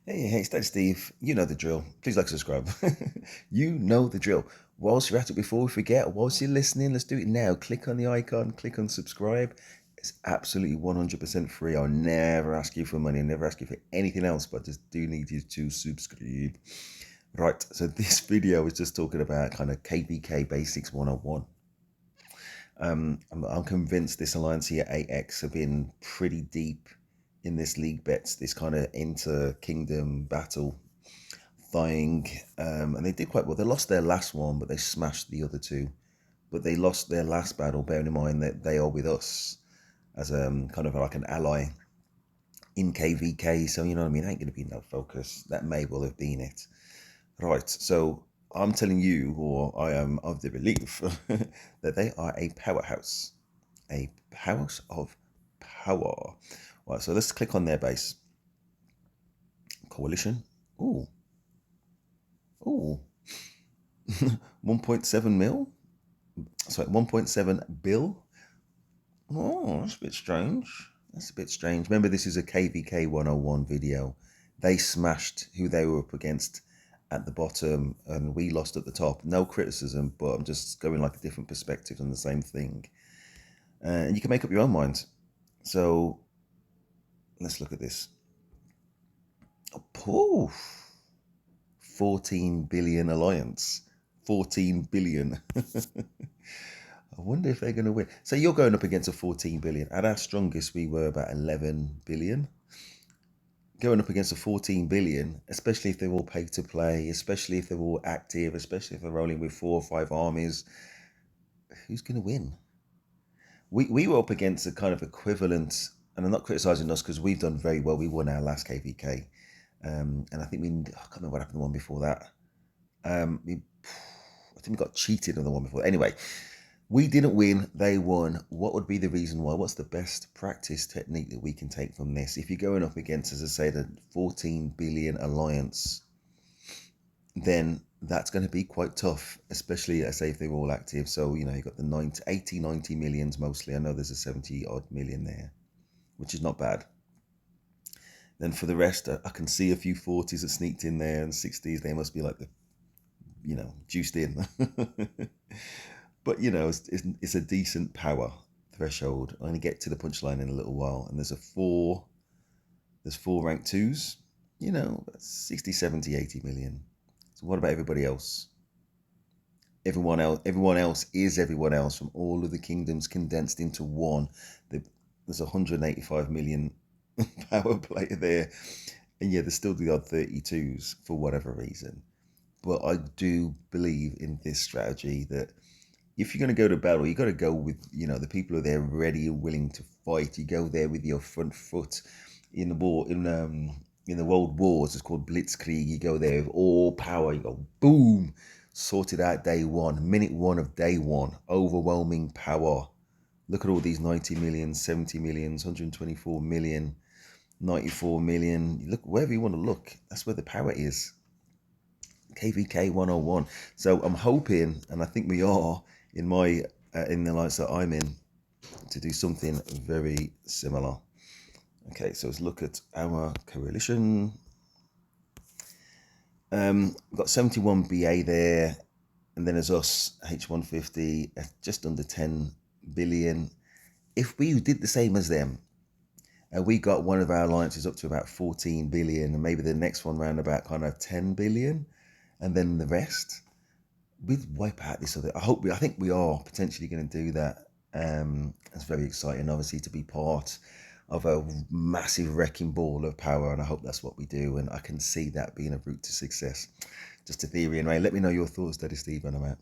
Hey, it's Dad Steve. You know the drill. Please like, subscribe. You know the drill. Whilst you're at it, before we forget, whilst you're listening, let's do it now. Click on the icon, click on subscribe. It's absolutely 100% free. I'll never ask you for money. I'll never ask you for anything else, but just do need you to subscribe. Right, so this video is just talking about kind of KVK Basics 101. I'm convinced this alliance here, AX, have been pretty deep in this league bets, this kind of inter-kingdom battle thing. And they did quite well. They lost their last one, but they smashed the other two. But they lost their last battle, bearing in mind that they are with us as kind of like an ally in KVK. So, you know what I mean? Ain't going to be no focus. That may well have been it. Right, so I'm telling you, or I am of the belief, that they are a powerhouse. A house of power. Right, so let's click on their base. Coalition. Ooh. Ooh. 1.7 mil? Sorry, 1.7 bill? Oh, that's a bit strange. That's a bit strange. Remember, this is a KVK 101 video. They smashed who they were up against at the bottom and we lost at the top. No criticism, but I'm just going like a different perspective on the same thing. And you can make up your own mind. So let's look at this. Oh, poof. 14 billion alliance. 14 billion. I wonder if they're going to win. So you're going up against a 14 billion. At our strongest, we were about 11 billion. Going up against a 14 billion, especially if they're all paid to play, especially if they're all active, especially if they're rolling with 4 or 5 armies, who's going to win? We were up against a kind of equivalent, and I'm not criticising us because we've done very well. We won our last KVK. And I think I can't remember what happened to the one before that. I think we got cheated on the one before. Anyway, we didn't win, they won. What would be the reason why? What's the best practice technique that we can take from this? If you're going up against, as I say, the 14 billion alliance, then that's going to be quite tough, especially, I say, if they're all active. So, you know, you've got the 90 millions mostly. I know there's a 70 odd million there, which is not bad. Then for the rest, I can see a few 40s that sneaked in there and 60s. They must be like the, you know, juiced in. But, you know, it's a decent power threshold. I'm going to get to the punchline in a little while. And there's 4 rank 2s, you know, 60, 70, 80 million. So what about everybody else? Everyone else is everyone else from all of the kingdoms condensed into one. There's 185 million power player there. And yeah, there's still the odd 32s for whatever reason. But I do believe in this strategy that if you're going to go to battle, you got to go with, you know, the people who are there ready and willing to fight. You go there with your front foot. In the war, in the world wars, it's called Blitzkrieg. You go there with all power. You go boom, sorted out day one, minute one of day one, overwhelming power. Look at all these 90 million, 70 millions, 124 million, 94 million. Look wherever you want to look. That's where the power is. KVK 101. So I'm hoping, and I think we are in my in the alliance that I'm in, to do something very similar. Okay, so let's look at our coalition. We've got 71 BA there, and then there's us, H150, just under 10 billion. If we did the same as them, we got one of our alliances up to about 14 billion, and maybe the next one round about kind of 10 billion, and then the rest, we'd wipe out this other. I think we are potentially going to do that. It's very exciting, obviously, to be part of a massive wrecking ball of power, and I hope that's what we do, and I can see that being a route to success. Just a theory anyway. Let me know your thoughts, Daddy Steve, and I'm out.